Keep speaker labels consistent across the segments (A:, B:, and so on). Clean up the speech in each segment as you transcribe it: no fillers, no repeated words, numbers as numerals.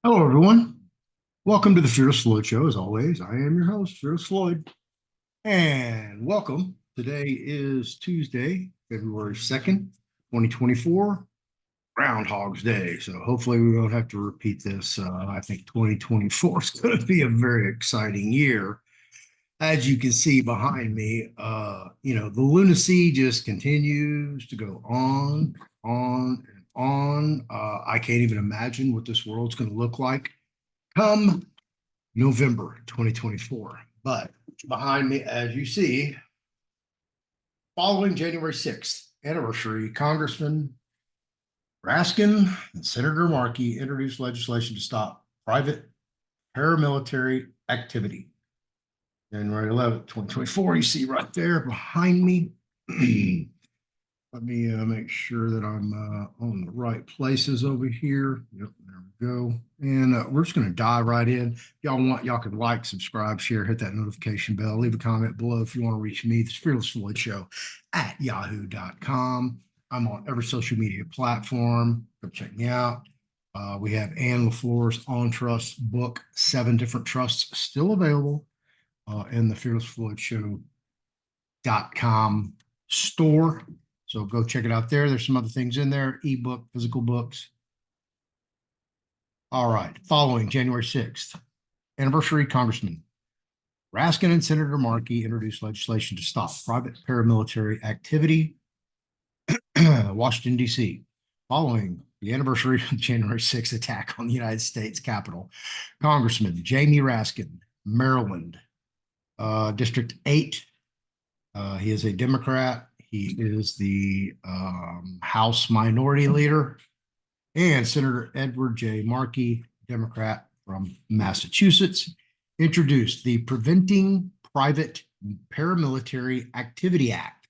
A: Hello, everyone. Welcome to the Fearless Floyd Show. As always, I am your host, Fearless Floyd, and welcome. Today is Tuesday, February 2nd, 2024, Groundhog's Day. So hopefully we won't have to repeat this. I think 2024 is going to be a very exciting year. As you can see behind me, the lunacy just continues to go on, and on. I can't even imagine what this world's going to look like come November 2024. But behind me, as you see, following January 6th anniversary, Congressman Raskin and Senator Markey introduced legislation to stop private paramilitary activity. January 11th, 2024, you see right there behind me. Let me make sure that I'm on the right places over here. Yep, there we go. And we're just going to dive right in. If y'all want, y'all can like, subscribe, share, hit that notification bell, leave a comment below if you want to reach me. This Fearless Floyd Show at yahoo.com. I'm on every social media platform. Go check me out. We have LeFlore's On Trust book, 7 different trusts still available in the fearlessfloydshowcom store. So go check it out there. There's some other things in there, eBook, physical books. All right. Following January 6th anniversary, Congressman Raskin and Senator Markey introduced legislation to stop private paramilitary activity. Washington, D.C. Following the anniversary of the January 6th attack on the United States Capitol, Congressman Jamie Raskin, Maryland, District 8. He is a Democrat. He is the House Minority Leader, and Senator Edward J. Markey, Democrat from Massachusetts, introduced the Preventing Private Paramilitary Activity Act,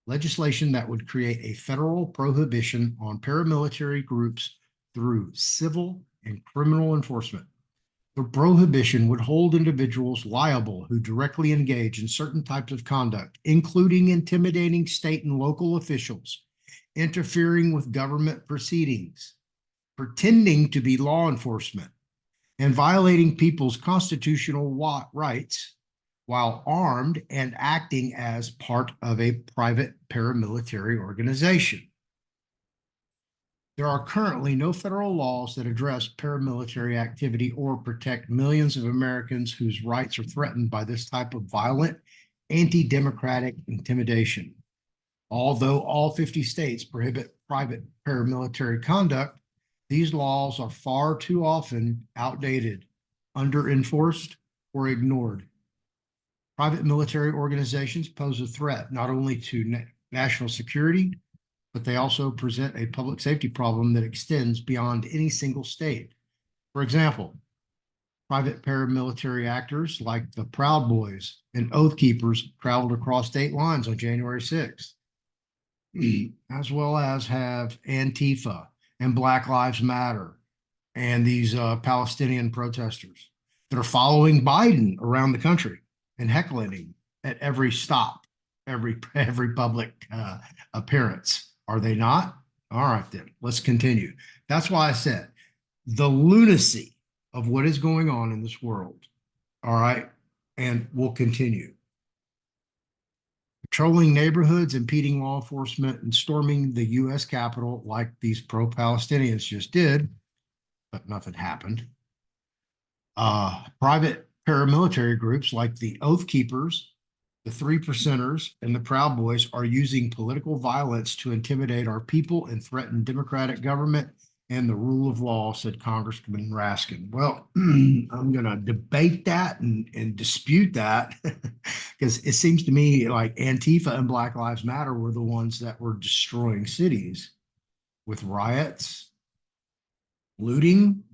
A: legislation that would create a federal prohibition on paramilitary groups through civil and criminal enforcement. The prohibition would hold individuals liable who directly engage in certain types of conduct, including intimidating state and local officials, interfering with government proceedings, pretending to be law enforcement, and violating people's constitutional rights while armed and acting as part of a private paramilitary organization. There are currently no federal laws that address paramilitary activity or protect millions of Americans whose rights are threatened by this type of violent, anti-democratic intimidation. Although all 50 states prohibit private paramilitary conduct, these laws are far too often outdated, under-enforced, or ignored. Private military organizations pose a threat not only to national security, but they also present a public safety problem that extends beyond any single state. For example, private paramilitary actors like the Proud Boys and Oath Keepers traveled across state lines on January 6th, as well as have Antifa and Black Lives Matter and these Palestinian protesters that are following Biden around the country and heckling him at every stop, every public appearance. Are they not? All right, then let's continue. That's why I said the lunacy of what is going on in this world. All right. And we'll continue. Patrolling neighborhoods, impeding law enforcement, and storming the U.S. Capitol like these pro-Palestinians just did, but nothing happened. Private paramilitary groups like the Oath Keepers, the 3 Percenters, and the Proud Boys are using political violence to intimidate our people and threaten democratic government and the rule of law, said Congressman Raskin. Well, I'm going to debate that and dispute that because it seems to me like Antifa and Black Lives Matter were the ones that were destroying cities with riots, looting,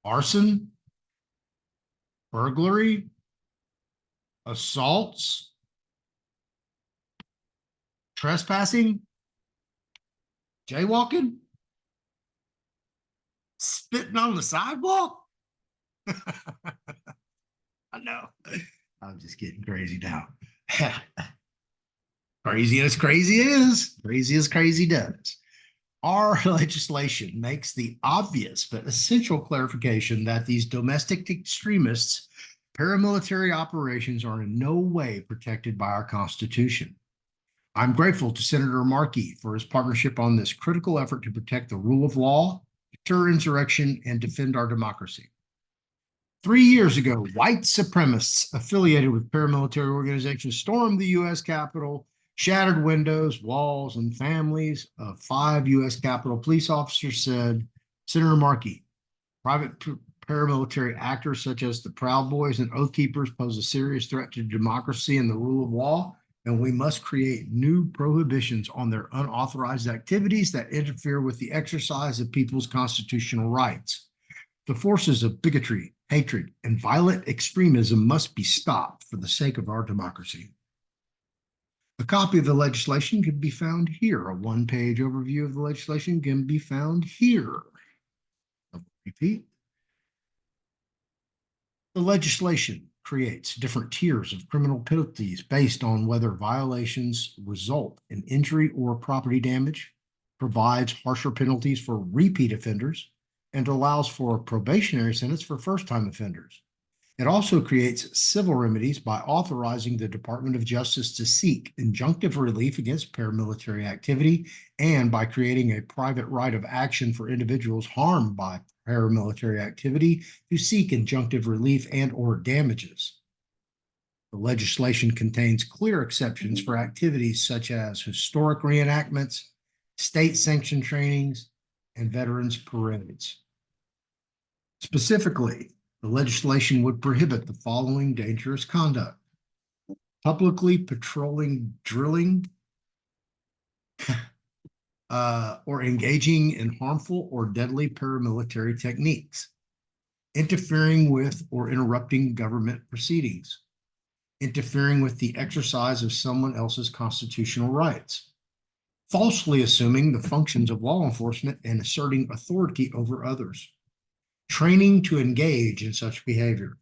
A: arson, burglary, assaults, trespassing, jaywalking, spitting on the sidewalk. I know. I'm just getting crazy now. Crazy as crazy is. Crazy as crazy does. Our legislation makes the obvious but essential clarification that these domestic extremists' paramilitary operations are in no way protected by our Constitution. I'm grateful to Senator Markey for his partnership on this critical effort to protect the rule of law, deter insurrection, and defend our democracy. 3 years ago, white supremacists affiliated with paramilitary organizations stormed the U.S. Capitol, shattered windows, walls, and families of 5 U.S. Capitol police officers said, Senator Markey, private paramilitary actors such as the Proud Boys and Oath Keepers pose a serious threat to democracy and the rule of law, and we must create new prohibitions on their unauthorized activities that interfere with the exercise of people's constitutional rights. The forces of bigotry, hatred, and violent extremism must be stopped for the sake of our democracy. A copy of the legislation can be found here. A one-page overview of the legislation can be found here. I'll repeat. The legislation creates different tiers of criminal penalties based on whether violations result in injury or property damage, provides harsher penalties for repeat offenders, and allows for a probationary sentence for first-time offenders. It also creates civil remedies by authorizing the Department of Justice to seek injunctive relief against paramilitary activity and by creating a private right of action for individuals harmed by paramilitary activity to seek injunctive relief and/or damages. The legislation contains clear exceptions for activities such as historic reenactments, state-sanctioned trainings, and veterans parades. Specifically, the legislation would prohibit the following dangerous conduct: publicly patrolling, drilling, or engaging in harmful or deadly paramilitary techniques, interfering with or interrupting government proceedings, interfering with the exercise of someone else's constitutional rights, falsely assuming the functions of law enforcement and asserting authority over others, training to engage in such behavior.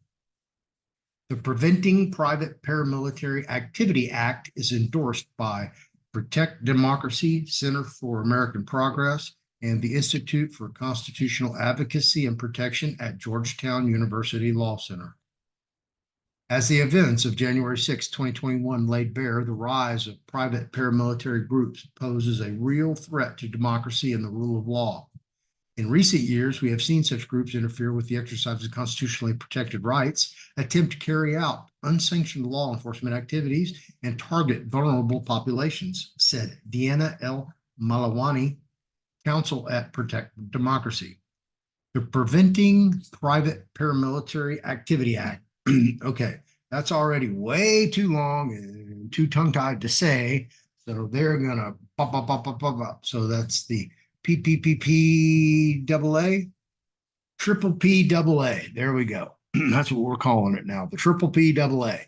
A: The Preventing Private Paramilitary Activity Act is endorsed by Protect Democracy, Center for American Progress, and the Institute for Constitutional Advocacy and Protection at Georgetown University Law Center. As the events of January 6, 2021 laid bare, the rise of private paramilitary groups poses a real threat to democracy and the rule of law. In recent years, we have seen such groups interfere with the exercise of constitutionally protected rights, attempt to carry out unsanctioned law enforcement activities, and target vulnerable populations, said Deanna L. Malawani, counsel at Protect Democracy. The Preventing Private Paramilitary Activity Act. Okay, that's already way too long and too tongue-tied to say, so they're going to pop, pop, pop, pop, pop, pop. So that's the PPPPAA, triple PAA. There we go. That's what we're calling it now, the triple PAA.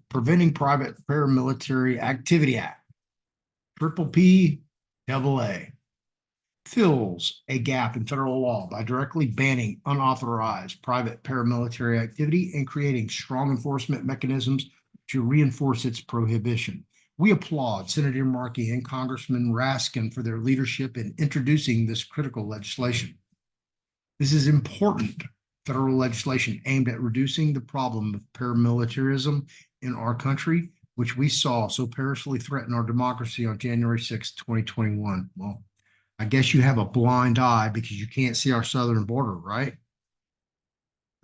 A: Preventing Private Paramilitary Activity Act, triple PAA, fills a gap in federal law by directly banning unauthorized private paramilitary activity and creating strong enforcement mechanisms to reinforce its prohibition. We applaud Senator Markey and Congressman Raskin for their leadership in introducing this critical legislation. This is important federal legislation aimed at reducing the problem of paramilitarism in our country, which we saw so perilously threaten our democracy on January 6, 2021. Well, I guess you have a blind eye because you can't see our southern border, right?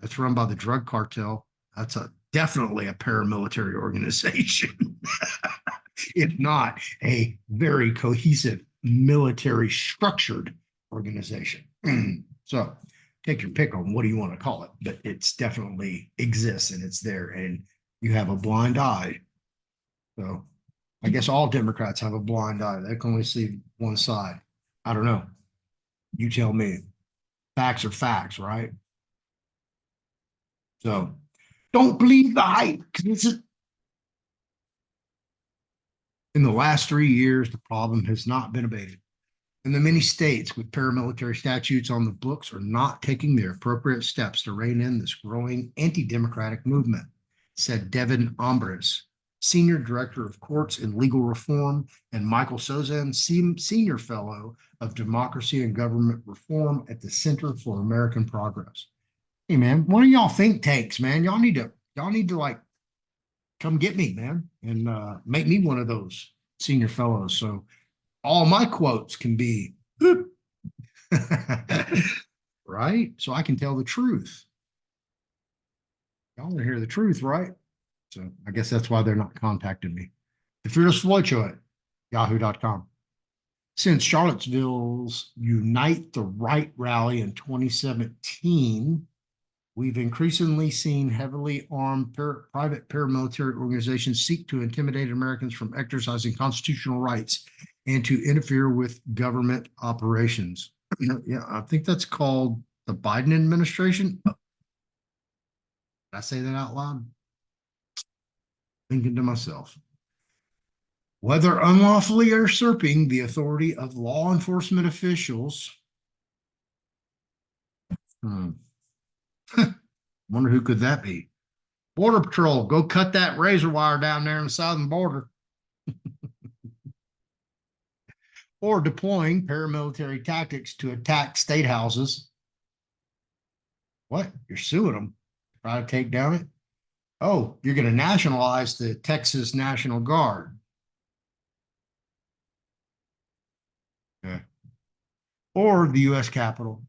A: That's run by the drug cartel. That's definitely a paramilitary organization. If not a very cohesive military structured organization. So take your pick on what do you want to call it, but it's definitely exists and it's there and you have a blind eye. So I guess all Democrats have a blind eye. They can only see one side. I don't know. You tell me. Facts are facts, right? So don't believe the hype because it's in the last 3 years, the problem has not been abated. And the many states with paramilitary statutes on the books are not taking the appropriate steps to rein in this growing anti-democratic movement, said Devin Ombres, Senior Director of Courts and Legal Reform, and Michael Sozan, Senior Fellow of Democracy and Government Reform at the Center for American Progress. Hey, man, one of y'all think tanks, man. Y'all need to like come get me, man, and make me one of those senior fellows. So all my quotes can be right, so I can tell the truth. Y'all want to hear the truth, right? So I guess that's why they're not contacting me. The Fearless Floyd Show at yahoo.com. Since Charlottesville's Unite the Right rally in 2017, we've increasingly seen heavily armed private paramilitary organizations seek to intimidate Americans from exercising constitutional rights and to interfere with government operations. Yeah, I think that's called the Biden administration. Did I say that out loud? Thinking to myself, whether unlawfully usurping the authority of law enforcement officials. Wonder who could that be? Border Patrol, go cut that razor wire down there on the southern border. Or deploying paramilitary tactics to attack state houses. What? You're suing them? Try to take down it? Oh, you're going to nationalize the Texas National Guard. Yeah. Or the U.S. Capitol.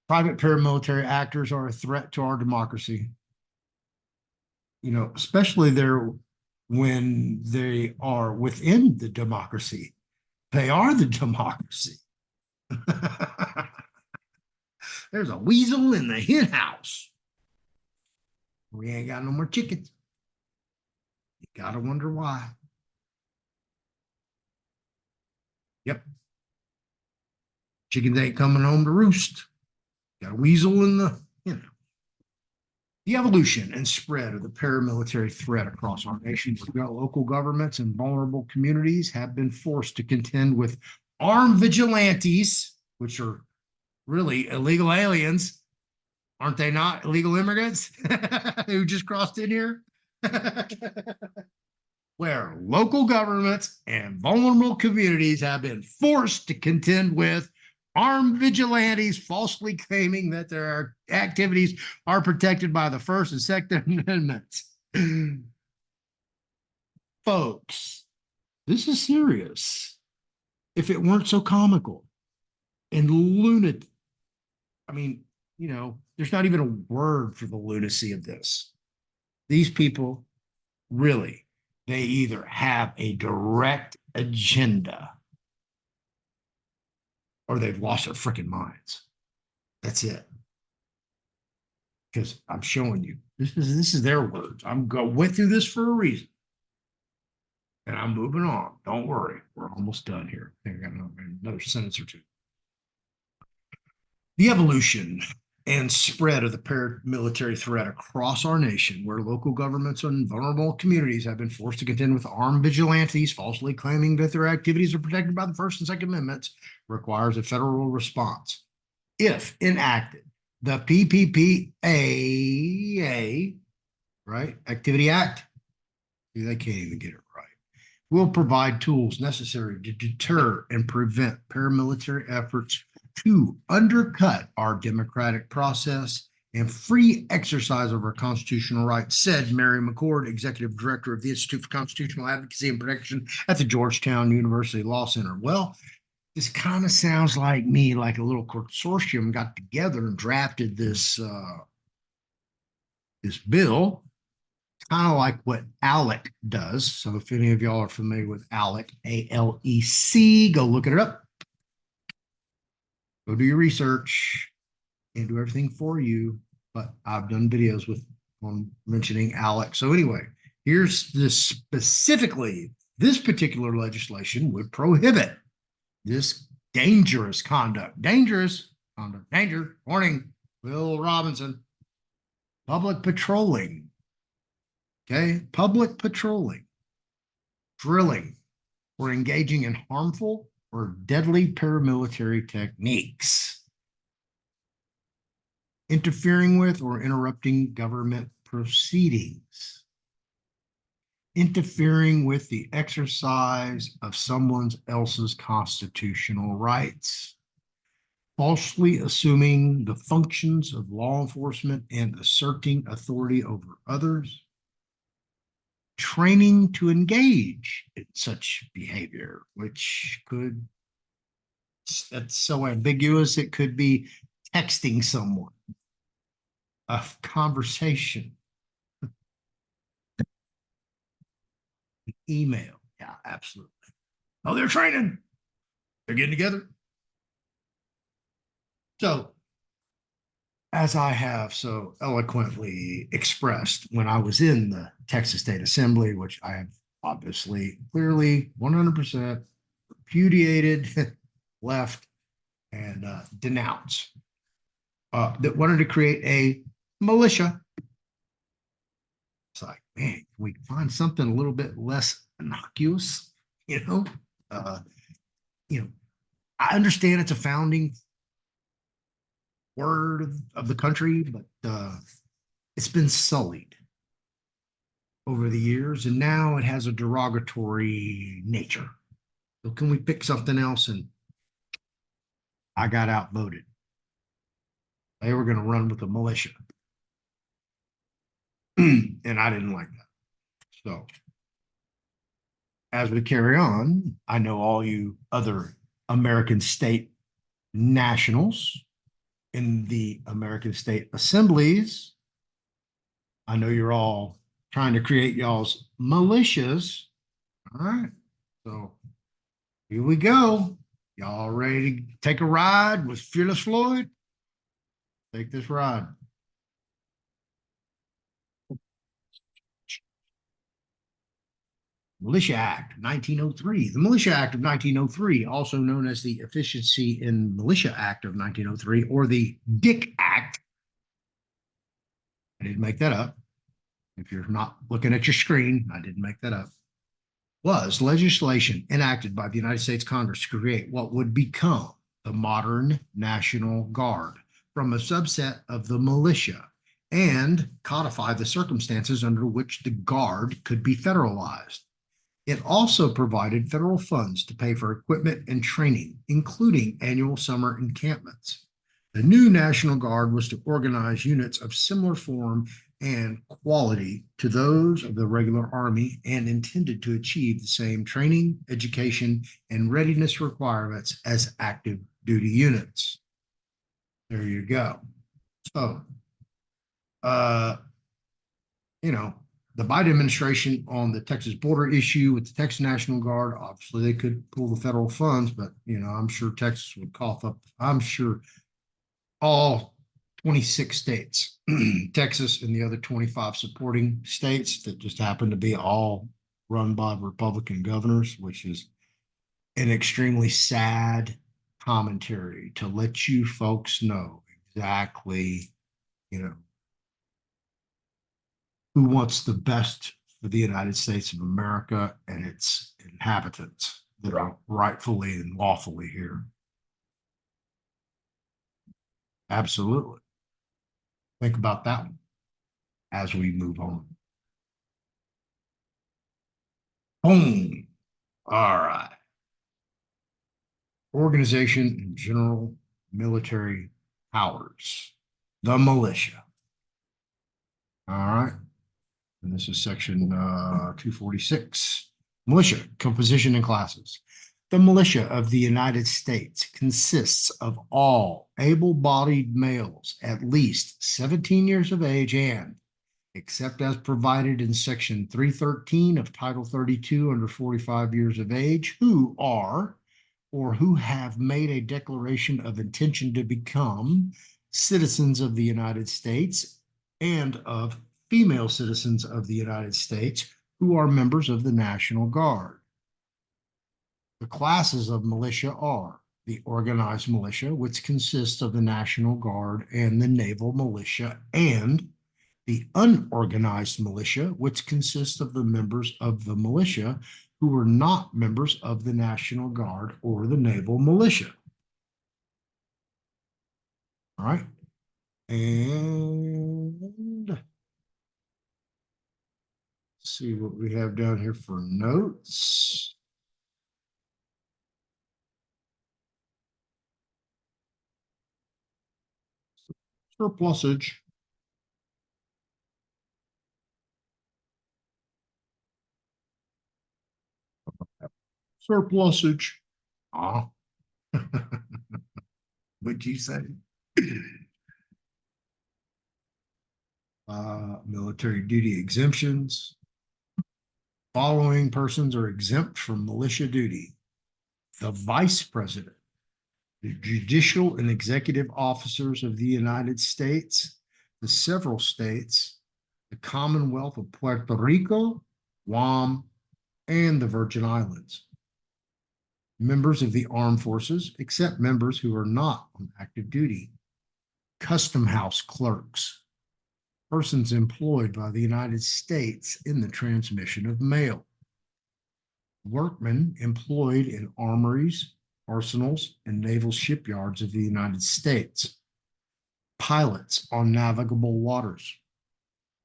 A: Private paramilitary actors are a threat to our democracy. You know, especially there when they are within the democracy. They are the democracy. There's a weasel in the hen house. We ain't got no more chickens. You gotta wonder why. Yep. Chickens ain't coming home to roost. Got a weasel in the, The evolution and spread of the paramilitary threat across our nation. Local governments and vulnerable communities have been forced to contend with armed vigilantes, which are really illegal aliens. Aren't they not illegal immigrants who just crossed in here? Where local governments and vulnerable communities have been forced to contend with armed vigilantes falsely claiming that their activities are protected by the First and Second Amendments. Folks, this is serious. If it weren't so comical and lunatic, I mean, there's not even a word for the lunacy of this. These people, really, they either have a direct agenda or they've lost their freaking minds. That's it. Because I'm showing you, this is their words. Went through this for a reason. And I'm moving on. Don't worry. We're almost done here. I think I got another sentence or two. The evolution and spread of the paramilitary threat across our nation, where local governments and vulnerable communities have been forced to contend with armed vigilantes falsely claiming that their activities are protected by the First and Second Amendments, requires a federal response. If enacted, the PPPAA, right, Activity Act, they can't even get it right, will provide tools necessary to deter and prevent paramilitary efforts to undercut our democratic process and free exercise of our constitutional rights, said Mary McCord, Executive Director of the Institute for Constitutional Advocacy and Protection at the Georgetown University Law Center. Well, this kind of sounds like me, like a little consortium got together and drafted this bill, kind of like what ALEC does. So if any of y'all are familiar with ALEC, ALEC, go look it up. Go do your research and do everything for you. But I've done videos on mentioning ALEC. So anyway, here's this this particular legislation would prohibit this dangerous conduct. Dangerous conduct. Danger. Warning. Will Robinson. Public patrolling. Okay. Public patrolling. Drilling. Or engaging in harmful or deadly paramilitary techniques. Interfering with or interrupting government proceedings. interfering with the exercise of someone else's constitutional rights, falsely assuming the functions of law enforcement and asserting authority over others, training to engage in such behavior, which could, that's so ambiguous, it could be texting someone, a conversation, email. Yeah, absolutely. Oh, they're training. They're getting together. So, as I have so eloquently expressed when I was in the Texas State Assembly, which I have obviously clearly 100% repudiated, left, and denounced, that wanted to create a militia. It's like, man, can we find something a little bit less innocuous? You know, uh, you know, I understand it's a founding word of the country, but it's been sullied over the years, and now it has a derogatory nature. So can we pick something else? And I got outvoted. They were going to run with the militia, and I didn't like that. So as we carry on, I know all you other American state nationals in the American state assemblies. I know you're all trying to create y'all's militias. All right. So here we go. Y'all ready to take a ride with Fearless Floyd? Take this ride. Militia Act 1903. The Militia Act of 1903, also known as the Efficiency in Militia Act of 1903, or the Dick Act. I didn't make that up. If you're not looking at your screen, I didn't make that up. Was legislation enacted by the United States Congress to create what would become the modern National Guard from a subset of the militia and codify the circumstances under which the Guard could be federalized. It also provided federal funds to pay for equipment and training, including annual summer encampments. The new National Guard was to organize units of similar form and quality to those of the regular Army and intended to achieve the same training, education, and readiness requirements as active duty units. There you go. So, you know, the Biden administration on the Texas border issue with the Texas National Guard, obviously they could pull the federal funds, but, you know, I'm sure Texas would cough up, I'm sure all 26 states, Texas and the other 25 supporting states that just happen to be all run by Republican governors, which is an extremely sad commentary to let you folks know exactly, you know, who wants the best for the United States of America and its inhabitants that are rightfully and lawfully here. Absolutely. Think about that one as we move on. Boom. All right. Organization and general military powers. The militia. All right. And this is section 246. Militia, composition and classes. The militia of the United States consists of all able-bodied males at least 17 years of age and, except as provided in section 313 of Title 32 under 45 years of age, who are or who have made a declaration of intention to become citizens of the United States and of female citizens of the United States who are members of the National Guard. The classes of militia are the organized militia, which consists of the National Guard and the naval militia, and the unorganized militia, which consists of the members of the militia who are not members of the National Guard or the naval militia. All right. And see what we have down here for notes. Surplusage. Surplusage. Ah. What'd you say? Military duty exemptions. Following persons are exempt from militia duty: the Vice President, the judicial and executive officers of the United States, the several states, the Commonwealth of Puerto Rico, Guam, and the Virgin Islands. Members of the armed forces, except members who are not on active duty. Custom house clerks, persons employed by the United States in the transmission of mail. Workmen employed in armories, arsenals, and naval shipyards of the United States. Pilots on navigable waters.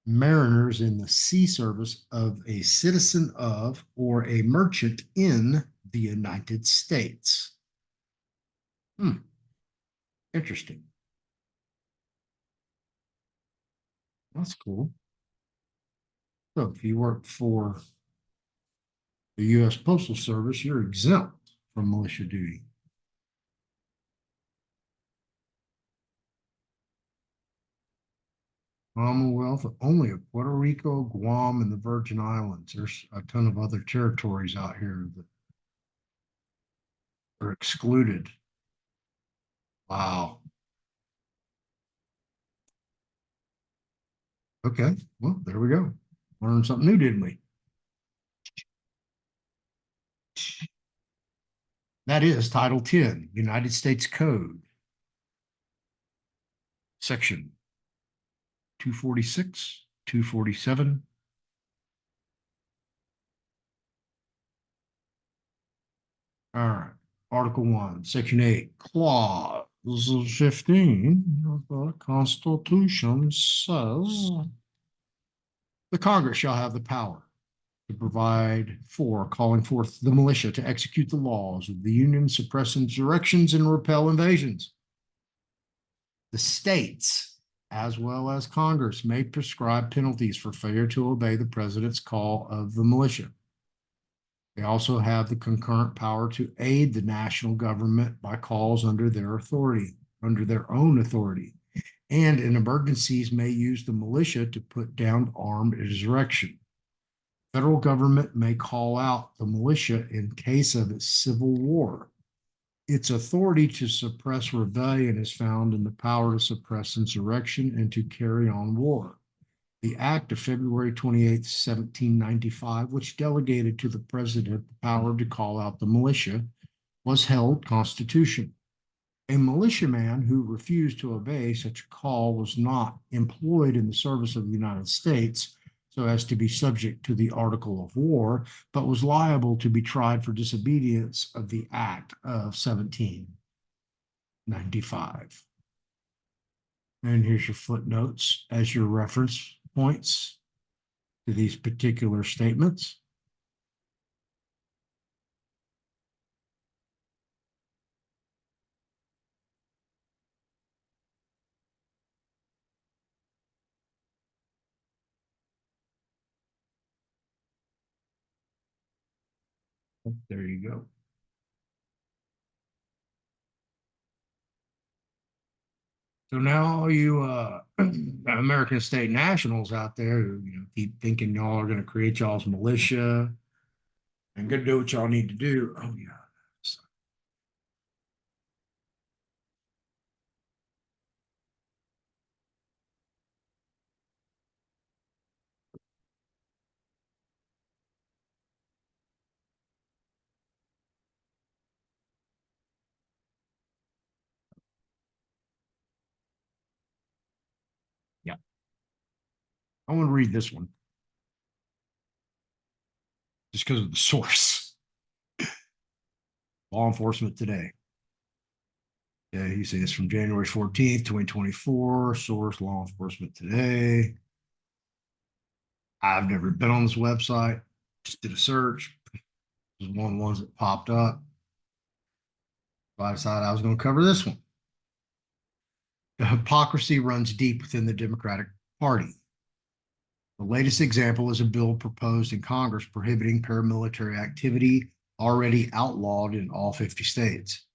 A: Mariners in the sea service of a citizen of or a merchant in the United States. Interesting. That's cool. So if you work for the U.S. Postal Service, you're exempt from militia duty. Commonwealth only of Puerto Rico, Guam, and the Virgin Islands. There's a ton of other territories out here that are excluded. Wow. Okay, well, there we go. Learned something new, didn't we? That is Title 10, United States Code, Section 246, 247. All right. Article 1, Section 8, Clause 15 of the Constitution says the Congress shall have the power to provide for calling forth the militia to execute the laws of the Union, suppress insurrections, and repel invasions. The states, as well as Congress, may prescribe penalties for failure to obey the president's call of the militia. They also have the concurrent power to aid the national government by calls under their authority, under their own authority, and in emergencies may use the militia to put down armed insurrection. Federal government may call out the militia in case of a civil war. Its authority to suppress rebellion is found in the power to suppress insurrection and to carry on war. The Act of February 28, 1795, which delegated to the president the power to call out the militia, was held constitutional. A militiaman who refused to obey such a call was not employed in the service of the United States so as to be subject to the article of war, but was liable to be tried for disobedience of the Act of 1795. And here's your footnotes as your reference points to these particular statements. There you go. So now all you American state nationals out there who keep thinking y'all are going to create y'all's militia and going to do what y'all need to do. Oh yeah. So, yeah. I want to read this one just because of the source. Law Enforcement Today. Yeah, you see it's from January 14th, 2024. Source Law Enforcement Today. I've never been on this website. Just did a search. It was one of the ones that popped up. So I decided I was going to cover this one. The hypocrisy runs deep within the Democratic Party. The latest example is a bill proposed in Congress prohibiting paramilitary activity already outlawed in all 50 states.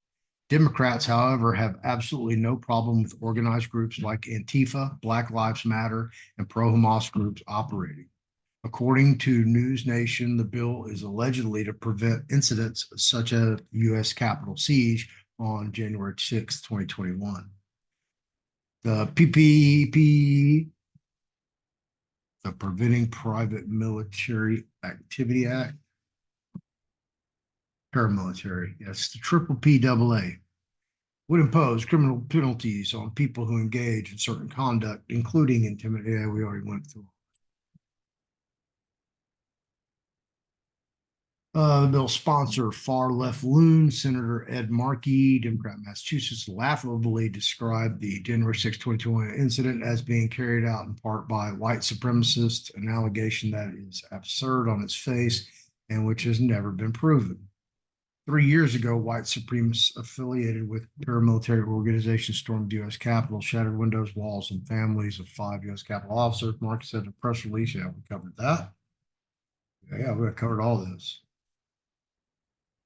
A: Democrats, however, have absolutely no problem with organized groups like Antifa, Black Lives Matter, and pro-Hamas groups operating. According to News Nation, the bill is allegedly to prevent incidents such as U.S. Capitol siege on January 6, 2021. The PPP, the Preventing Private Military Activity Act, paramilitary, yes, the triple PAA, would impose criminal penalties on people who engage in certain conduct, including intimidation. Yeah, we already went through. The bill sponsor, far left loon, Senator Ed Markey, Democrat, Massachusetts, laughably described the January 6, 2021 incident as being carried out in part by white supremacists, an allegation that is absurd on its face and which has never been proven. 3 years ago, white supremacists affiliated with paramilitary organizations stormed the U.S. Capitol, shattered windows, walls, and families of 5 U.S. Capitol officers. Mark said in a press release, yeah, we covered that. Yeah, we covered all this.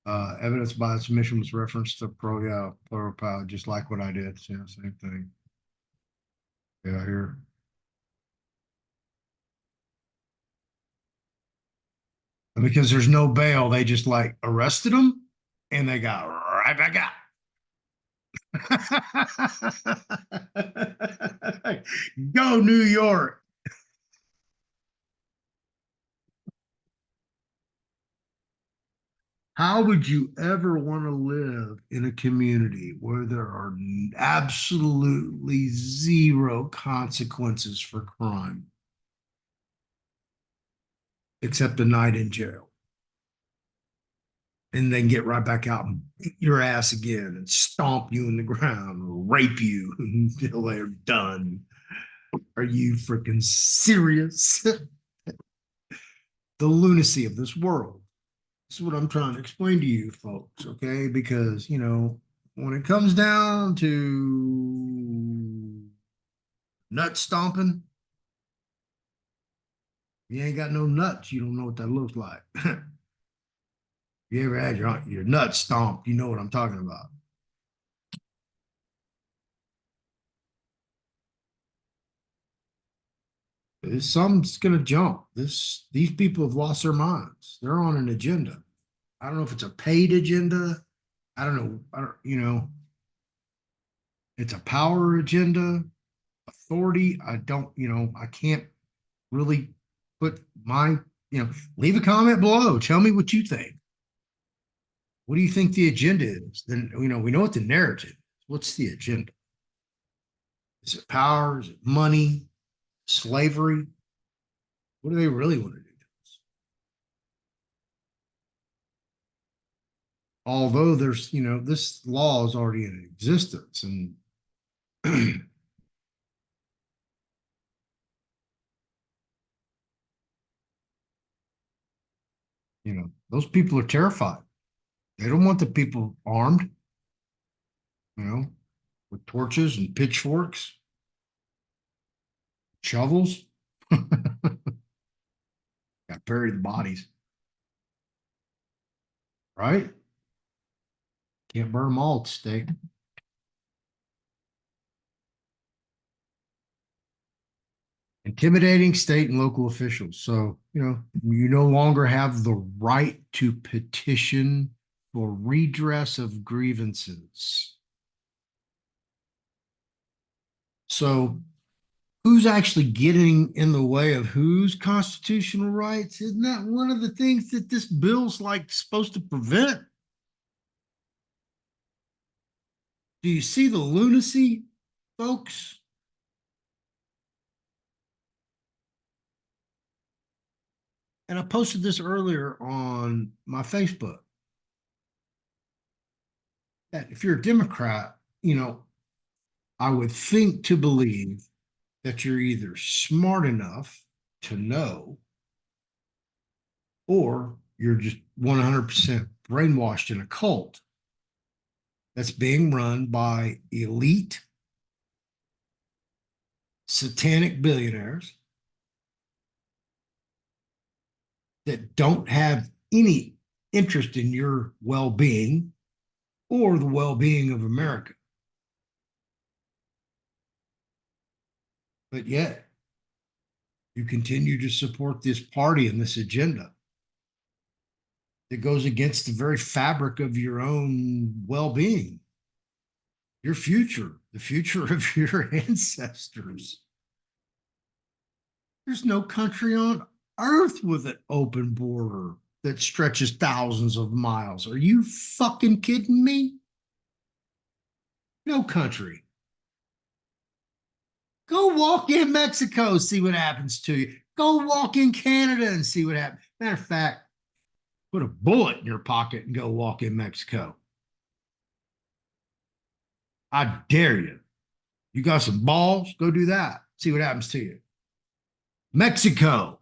A: Evidence by submission was referenced to plural power, just like what I did. Yeah, same thing. Yeah, here. And because there's no bail, they just like arrested them and they got right back out. Go New York. How would you ever want to live in a community where there are absolutely zero consequences for crime except a night in jail? And then get right back out and beat your ass again and stomp you in the ground or rape you until they're done. Are you freaking serious? The lunacy of this world. This is what I'm trying to explain to you folks, okay? Because, when it comes down to nut stomping, you ain't got no nuts. You don't know what that looks like. You ever had your nuts stomped, you know what I'm talking about. Some's gonna jump. These people have lost their minds. They're on an agenda. I don't know if it's a paid agenda. I don't know. It's a power agenda, authority. I don't, I can't really put my, leave a comment below. Tell me what you think. What do you think the agenda is? Then, we know what the narrative is. What's the agenda? Is it power? Is it money? Slavery? What do they really want to do? Although there's, this law is already in existence and those people are terrified. They don't want the people armed, you know, with torches and pitchforks, shovels. Got to bury the bodies, right? Can't burn them all at the stake. Intimidating state and local officials. So, you no longer have the right to petition for redress of grievances. So, who's actually getting in the way of whose constitutional rights? Isn't that one of the things that this bill's like supposed to prevent? Do you see the lunacy, folks? And I posted this earlier on my Facebook that if you're a Democrat, I would think to believe that you're either smart enough to know or you're just 100% brainwashed in a cult that's being run by elite satanic billionaires that don't have any interest in your well-being or the well-being of America. But yet, you continue to support this party and this agenda that goes against the very fabric of your own well-being, your future, the future of your ancestors. There's no country on earth with an open border that stretches thousands of miles. Are you fucking kidding me? No country. Go walk in Mexico, see what happens to you. Go walk in Canada and see what happens. Matter of fact, put a bullet in your pocket and go walk in Mexico. I dare you. You got some balls? Go do that. See what happens to you. Mexico.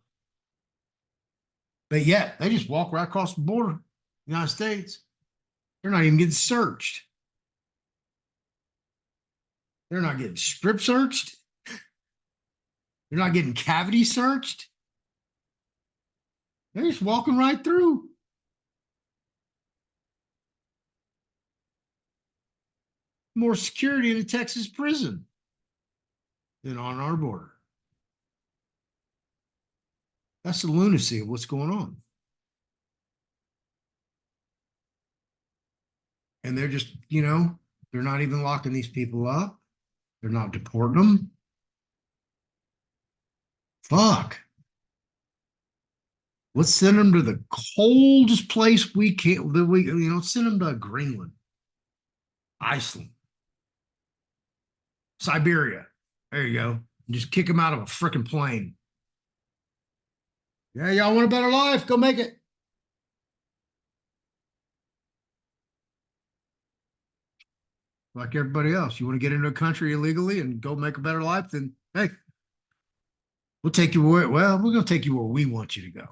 A: But yet, they just walk right across the border, United States. They're not even getting searched. They're not getting strip searched. They're not getting cavity searched. They're just walking right through. More security in a Texas prison than on our border. That's the lunacy of what's going on. And they're just, they're not even locking these people up. They're not deporting them. Fuck. Let's send them to the coldest place we can. Send them to Greenland, Iceland, Siberia. There you go. Just kick them out of a freaking plane. Yeah, y'all want a better life? Go make it. Like everybody else. You want to get into a country illegally and go make a better life? Then, hey, we'll take you where, we're going to take you where we want you to go.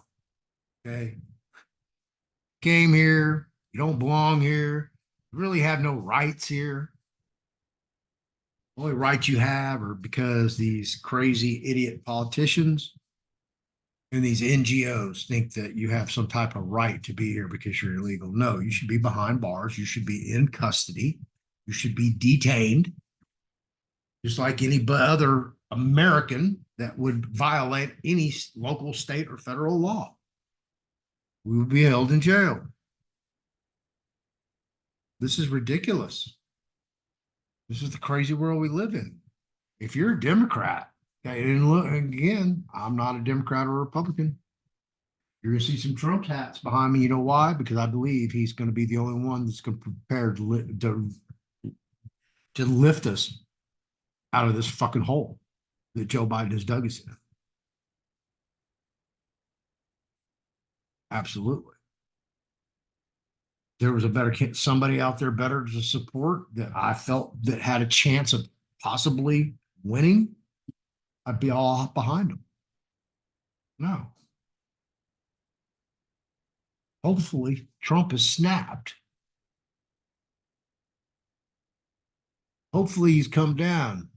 A: Okay. Came here. You don't belong here. You really have no rights here. The only rights you have are because these crazy idiot politicians and these NGOs think that you have some type of right to be here because you're illegal. No, you should be behind bars. You should be in custody. You should be detained, just like any other American that would violate any local, state, or federal law. We would be held in jail. This is ridiculous. This is the crazy world we live in. If you're a Democrat, okay, and look, again, I'm not a Democrat or a Republican. You're going to see some Trump hats behind me. You know why? Because I believe he's going to be the only one that's prepared to lift us out of this fucking hole that Joe Biden has dug us in. Absolutely. There was somebody out there better to support that I felt that had a chance of possibly winning, I'd be all behind him. No. Hopefully, Trump has snapped. Hopefully, he's come down,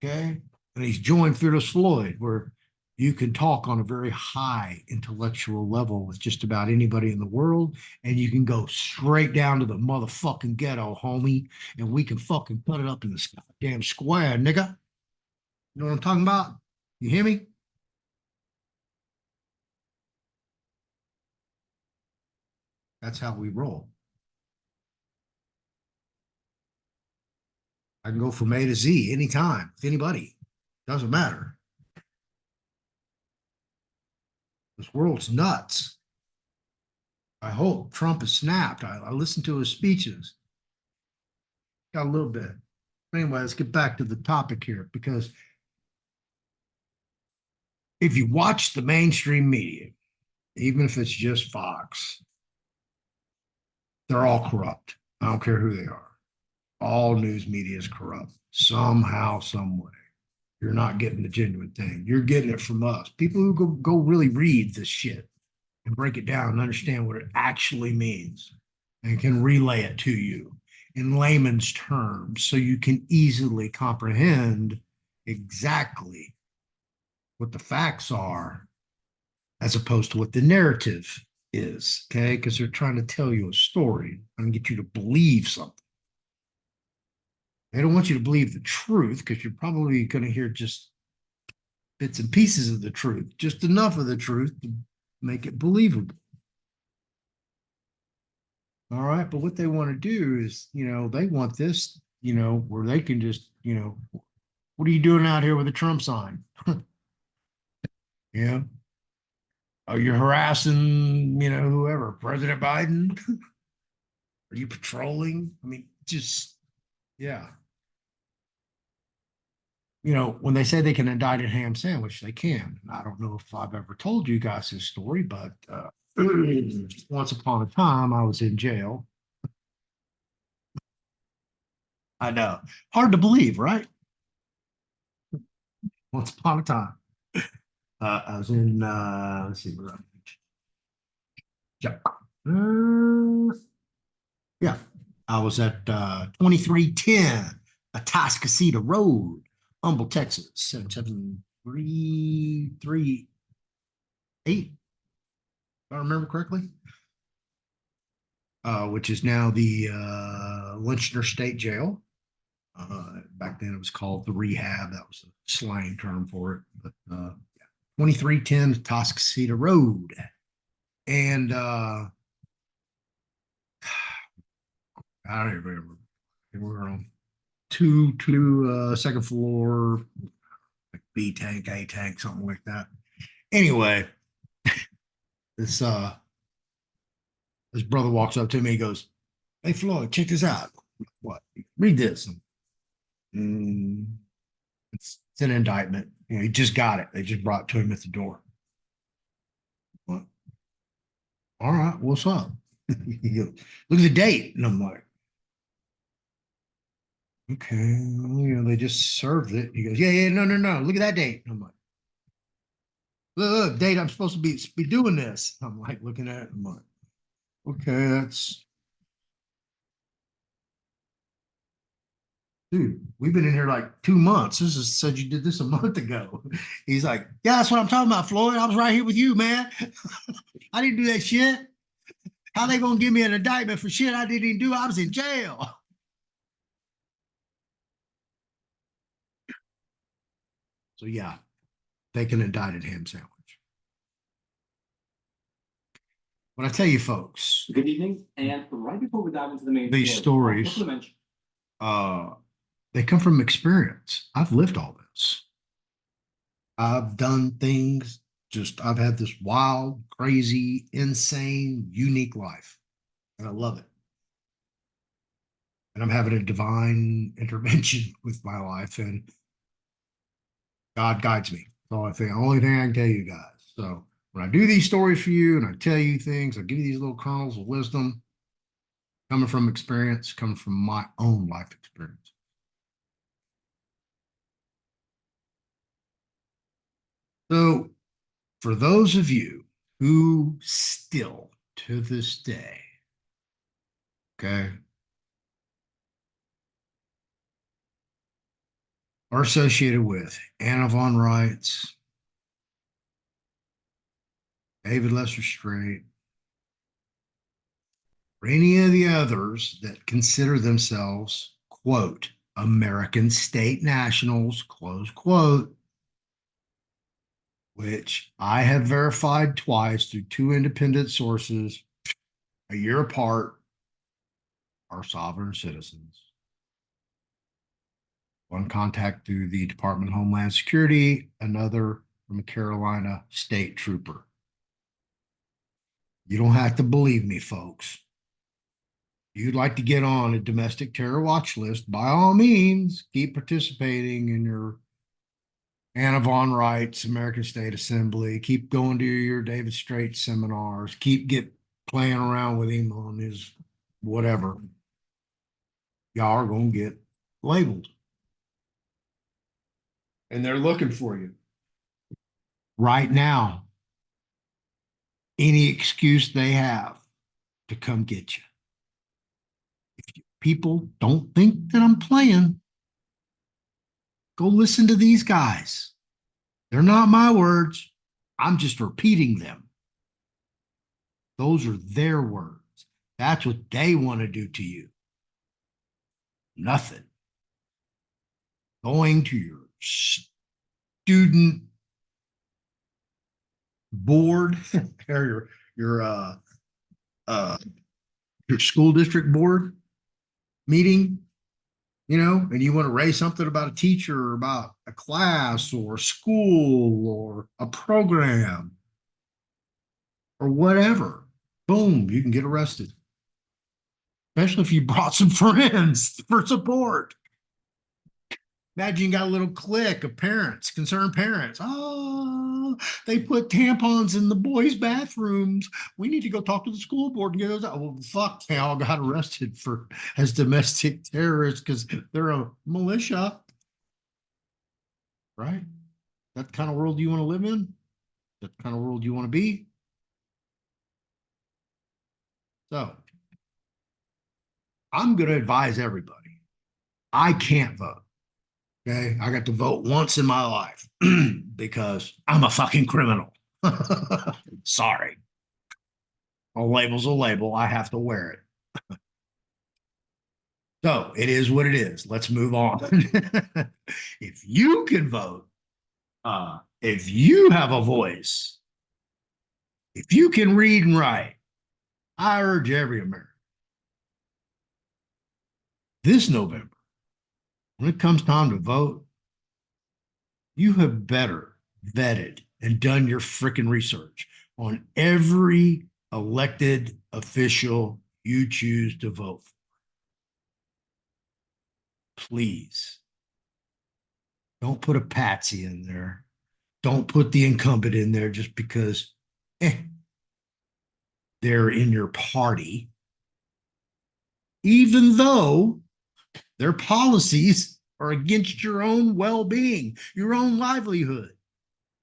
A: okay? And he's joined Fearless Floyd, where you can talk on a very high intellectual level with just about anybody in the world, and you can go straight down to the motherfucking ghetto, homie, and we can fucking put it up in the goddamn square, nigga. You know what I'm talking about? You hear me? That's how we roll. I can go from A to Z anytime with anybody. Doesn't matter. This world's nuts. I hope Trump has snapped. I listened to his speeches. Got a little bit. Anyway, let's get back to the topic here, because if you watch the mainstream media, even if it's just Fox, they're all corrupt. I don't care who they are. All news media is corrupt somehow, some way. You're not getting the genuine thing. You're getting it from us. People who go really read this shit. and break it down and understand what it actually means and can relay it to you in layman's terms so you can easily comprehend exactly what the facts are as opposed to what the narrative is, okay? Because they're trying to tell you a story and get you to believe something. They don't want you to believe the truth because you're probably going to hear just bits and pieces of the truth, just enough of the truth to make it believable. All right. But what they want to do is, they want this, where they can just, what are you doing out here with a Trump sign? Yeah. Oh, you're harassing, whoever, President Biden? Are you patrolling? I mean, just, yeah. When they say they can indict a ham sandwich, they can. I don't know if I've ever told you guys this story, but once upon a time, I was in jail. I know. Hard to believe, right? Once upon a time. I was in, let's see, where I'm, yeah. Yeah. I was at 2310 Atascocita Road, Humble, Texas, 77338, if I remember correctly, which is now the Lynchner State Jail. Back then it was called the rehab. That was a slang term for it. But 2310 Atascocita Road. And I don't remember. We were on second floor, like B tank, A tank, something like that. Anyway, this this brother walks up to me. He goes, "Hey Floyd, check this out. What? Read this." Mm, it's an indictment. He just got it. They just brought it to him at the door. What? All right, what's up? He goes, "Look at the date," and I'm like, "Okay, well, they just served it." He goes, "Yeah, yeah, no, no, no. Look at that date." And I'm like, "Look, date. I'm supposed to be doing this." I'm like looking at it. I'm like, "Okay, that's dude. We've been in here like 2 months. This is said you did this a month ago." He's like, "Yeah, that's what I'm talking about, Floyd. I was right here with you, man. I didn't do that shit. How they gonna give me an indictment for shit I didn't even do? I was in jail." So yeah, they can indict a ham sandwich. When I tell you folks,
B: good evening, and right before we dive into the main
A: these stories, uh, they come from experience. I've lived all this. I've done things. I've had this wild, crazy, insane, unique life, and I love it. And I'm having a divine intervention with my life, and God guides me. That's all I think. Only thing I can tell you guys. So when I do these stories for you and I tell you things, I give you these little kernels of wisdom coming from experience, coming from my own life experience. So for those of you who still to this day, okay, are associated with Anna Von Reitz, David Lester Straight, or any of the others that consider themselves, quote, American state nationals, close quote, which I have verified twice through two independent sources, a year apart, are sovereign citizens. One contact through the Department of Homeland Security, another from a Carolina state trooper. You don't have to believe me, folks. If you'd like to get on a domestic terror watch list, by all means, keep participating in your Anna Von Reitz American State Assembly. Keep going to your David Straight seminars. Keep playing around with him on his whatever. Y'all are going to get labeled. And they're looking for you right now any excuse they have to come get you. If people don't think that I'm playing, go listen to these guys. They're not my words. I'm just repeating them. Those are their words. That's what they want to do to you. Nothing. Going to your student board or your school district board meeting, and you want to raise something about a teacher or about a class or a school or a program or whatever, boom, you can get arrested. Especially if you brought some friends for support. Imagine you got a little clique of parents, concerned parents. Oh, they put tampons in the boys' bathrooms. We need to go talk to the school board and get those out. Well, fuck, they all got arrested as domestic terrorists because they're a militia. Right? That kind of world you want to live in? That kind of world you want to be? So, I'm going to advise everybody. I can't vote. Okay, I got to vote once in my life because I'm a fucking criminal. Sorry. A label's a label. I have to wear it. So it is what it is. Let's move on. If you can vote, if you have a voice, if you can read and write, I urge every American this November, when it comes time to vote, you have better vetted and done your freaking research on every elected official you choose to vote for. Please don't put a patsy in there. Don't put the incumbent in there just because they're in your party, even though their policies are against your own well-being, your own livelihood.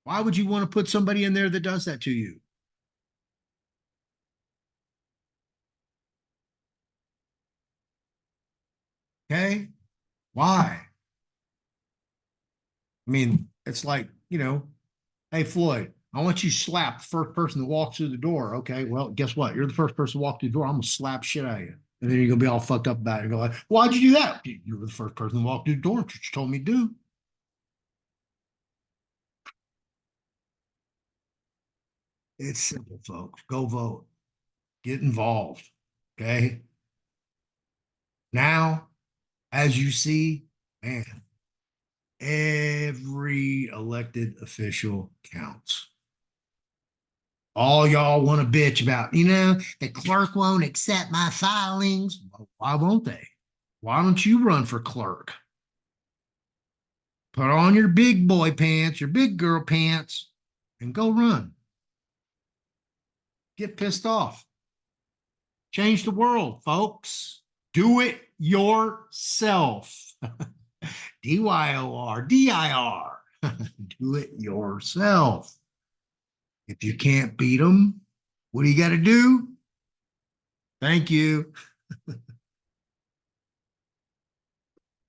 A: Why would you want to put somebody in there that does that to you? Okay? Why? I mean, it's like, hey, Floyd, I want you to slap the first person that walks through the door. Okay, well, guess what? You're the first person to walk through the door. I'm going to slap shit out of you. And then you're going to be all fucked up about it and go like, why'd you do that? You were the first person to walk through the door. That's what you told me to do. It's simple, folks. Go vote. Get involved. Okay? Now, as you see, man, every elected official counts. All y'all want to bitch about, the clerk won't accept my filings. Well, why won't they? Why don't you run for clerk? Put on your big boy pants, your big girl pants, and go run. Get pissed off. Change the world, folks. Do it yourself. DYOR. Do it yourself. If you can't beat them, what do you got to do? Thank you.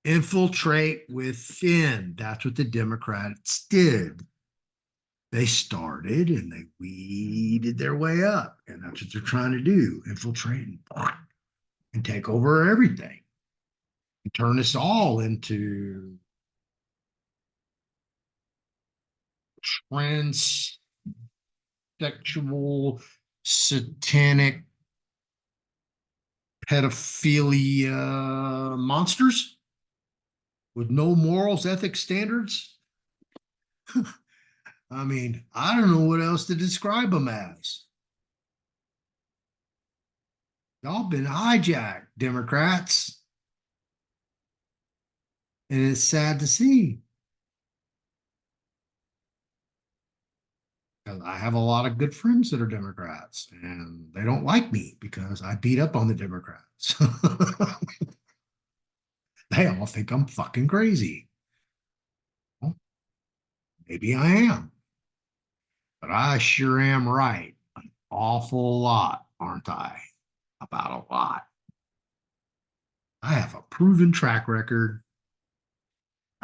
A: Infiltrate within. That's what the Democrats did. They started and they weeded their way up. And that's what they're trying to do. Infiltrate and take over everything. And turn us all into transsexual, satanic, pedophilia monsters with no morals, ethics, standards. I mean, I don't know what else to describe them as. Y'all been hijacked, Democrats. And it's sad to see. I have a lot of good friends that are Democrats, and they don't like me because I beat up on the Democrats. They all think I'm fucking crazy. Well, maybe I am, but I sure am right on awful lot, aren't I? About a lot. I have a proven track record,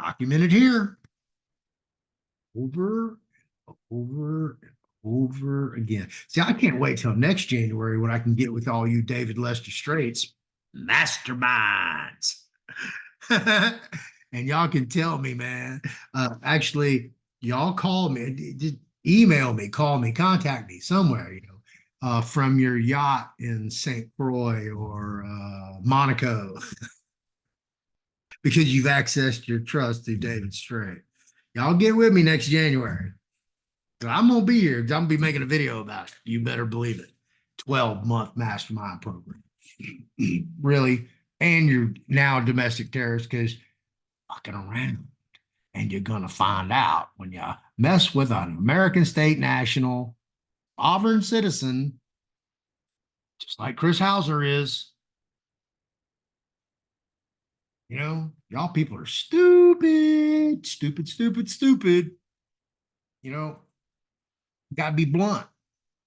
A: documented here, over and over and over again. See, I can't wait till next January when I can get with all you David Lester Straits masterminds. And y'all can tell me, man. Actually, y'all call me, email me, call me, contact me somewhere, from your yacht in St. Croix or Monaco, because you've accessed your trust through David Strait. Y'all get with me next January. I'm gonna be here. I'm gonna be making a video about it. You better believe it. 12-month mastermind program. Really. And you're now domestic terrorist because fucking around. And you're gonna find out when you mess with an American state national, sovereign citizen, just like Chris Hauser is. Y'all people are stupid, stupid, stupid, stupid. Gotta be blunt.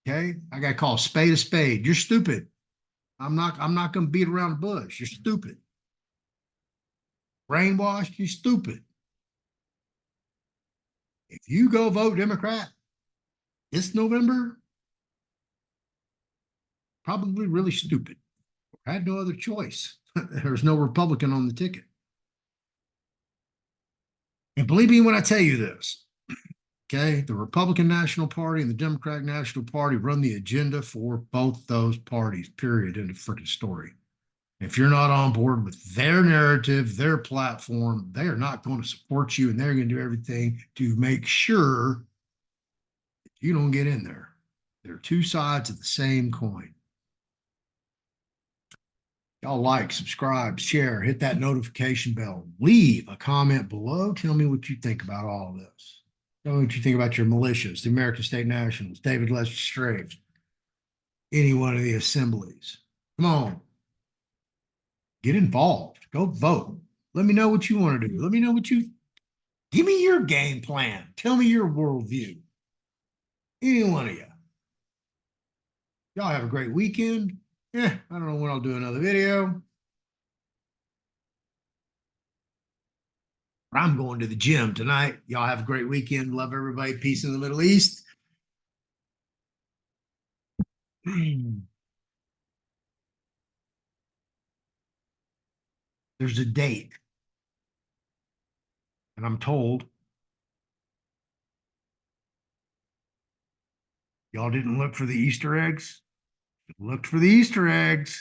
A: Okay. I gotta call a spade. You're stupid. I'm not gonna beat around the bush. You're stupid. Brainwashed, you're stupid. If you go vote Democrat this November, probably really stupid. I had no other choice. There's no Republican on the ticket. And believe me when I tell you this, okay? The Republican National Party and the Democratic National Party run the agenda for both those parties, period, in the freaking story. If you're not on board with their narrative, their platform, they are not going to support you, and they're going to do everything to make sure you don't get in there. They're two sides of the same coin. Y'all like, subscribe, share, hit that notification bell, leave a comment below. Tell me what you think about all of this. Tell me what you think about your militias, the American State Nationals, David Lester Straits, any one of the assemblies. Come on. Get involved. Go vote. Let me know what you want to do. Let me know give me your game plan. Tell me your worldview. Any one of you. Y'all have a great weekend. I don't know when I'll do another video. I'm going to the gym tonight. Y'all have a great weekend. Love everybody. Peace in the Middle East. There's a date. And I'm told y'all didn't look for the Easter eggs. Looked for the Easter eggs.